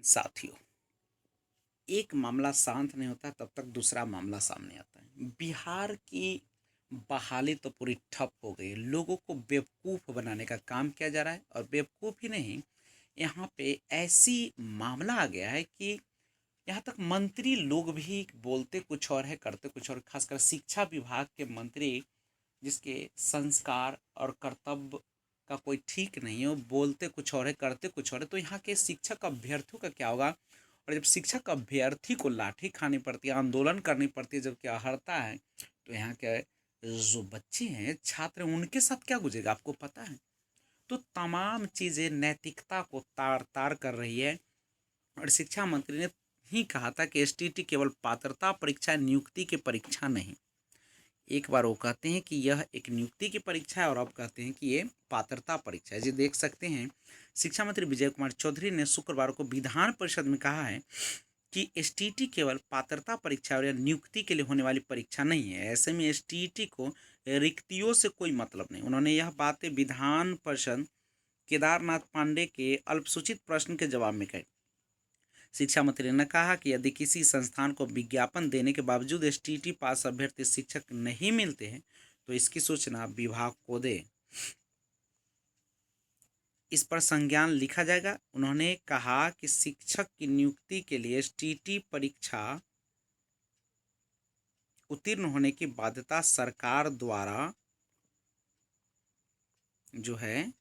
साथियों, एक मामला शांत नहीं होता तब तक दूसरा मामला सामने आता है। बिहार की बहाली तो पूरी ठप हो गई है। लोगों को बेवकूफ़ बनाने का काम किया जा रहा है और बेवकूफ़ ही नहीं, यहाँ पे ऐसी मामला आ गया है कि यहाँ तक मंत्री लोग भी बोलते कुछ और है, करते कुछ और। खासकर शिक्षा विभाग के मंत्री, जिसके संस्कार और कर्तव्य का कोई ठीक नहीं है, वो बोलते कुछ और है, करते कुछ और है। तो यहाँ के शिक्षक अभ्यर्थियों का क्या होगा? और जब शिक्षक अभ्यर्थी को लाठी खानी पड़ती है, आंदोलन करनी पड़ती है, जब क्या हरता है, तो यहाँ के जो बच्चे हैं, छात्र हैं, उनके साथ क्या गुजरेगा आपको पता है? तो तमाम चीज़ें नैतिकता को तार तार कर रही है। और शिक्षा मंत्री ने ही कहा था कि एसटीटी केवल पात्रता परीक्षा, नियुक्ति की परीक्षा नहीं। एक बार वो कहते हैं कि यह एक नियुक्ति की परीक्षा है और अब कहते हैं कि ये पात्रता परीक्षा है। जी देख सकते हैं, शिक्षा मंत्री विजय कुमार चौधरी ने शुक्रवार को विधान परिषद में कहा है कि एसटीटी केवल पात्रता परीक्षा और या नियुक्ति के लिए होने वाली परीक्षा नहीं है। ऐसे में एसटीटी को रिक्तियों से कोई मतलब नहीं। उन्होंने यह बातें विधान परिषद केदारनाथ पांडे के अल्पसूचित प्रश्न के जवाब में कही। शिक्षा मंत्री ने कहा कि यदि किसी संस्थान को विज्ञापन देने के बावजूद एसटीटी पास अभ्यर्थी शिक्षक नहीं मिलते हैं तो इसकी सूचना विभाग को दे, इस पर संज्ञान लिखा जाएगा। उन्होंने कहा कि शिक्षक की नियुक्ति के लिए एसटीटी परीक्षा उत्तीर्ण होने की बाध्यता सरकार द्वारा जो है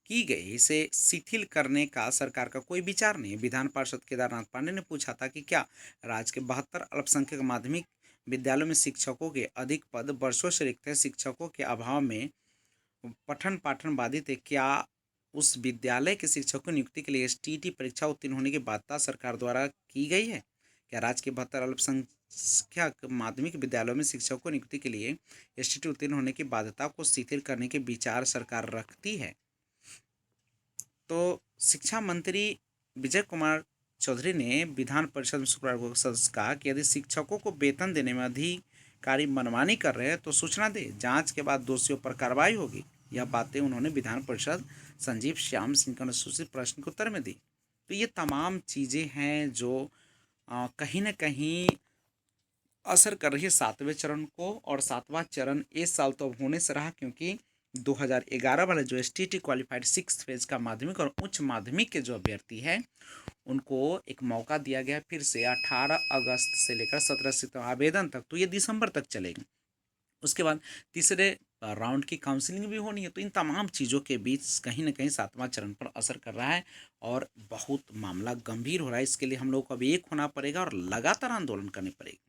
की गई, इसे शिथिल करने का सरकार का कोई विचार नहीं है। विधान पार्षद केदारनाथ पांडे ने पूछा था कि क्या राज्य के 72 अल्पसंख्यक माध्यमिक विद्यालयों में शिक्षकों के अधिक पद वर्षों से रिक्त है, शिक्षकों के अभाव में पठन पाठन बाधित है, क्या उस विद्यालय के शिक्षकों की नियुक्ति के लिए एसटीटी परीक्षा उत्तीर्ण होने की बाध्यता सरकार द्वारा की गई है? क्या राज्य के 72 अल्पसंख्यक माध्यमिक विद्यालयों में शिक्षकों की नियुक्ति के लिए एसटीटी उत्तीर्ण होने की बाध्यता को शिथिल करने के विचार सरकार रखती है? तो शिक्षा मंत्री विजय कुमार चौधरी ने विधान परिषद में शुक्रवार को कहा कि यदि शिक्षकों को वेतन देने में अधिकारी मनमानी कर रहे हैं तो सूचना दे, जांच के बाद दोषियों पर कार्रवाई होगी। यह बातें उन्होंने विधान परिषद संजीव श्याम सिंह के अनुसूचित प्रश्न के उत्तर में दी। तो ये तमाम चीज़ें हैं जो कहीं ना कहीं असर कर रही है 7वें चरण को। और 7वां चरण इस साल तो अब होने से रहा, क्योंकि 2011 वाले जो एसटीटी क्वालिफाइड 6th फेज का माध्यमिक और उच्च माध्यमिक के जो अभ्यर्थी हैं उनको एक मौका दिया गया फिर से 18 अगस्त से लेकर 17 सितंबर आवेदन तक, तो ये दिसंबर तक चलेगी। उसके बाद तीसरे राउंड की काउंसलिंग भी होनी है। तो इन तमाम चीज़ों के बीच कहीं ना कहीं 7वां चरण पर असर कर रहा है और बहुत मामला गंभीर हो रहा है। इसके लिए हम लोग को अभी एक होना पड़ेगा और लगातार आंदोलन करने पड़ेगी।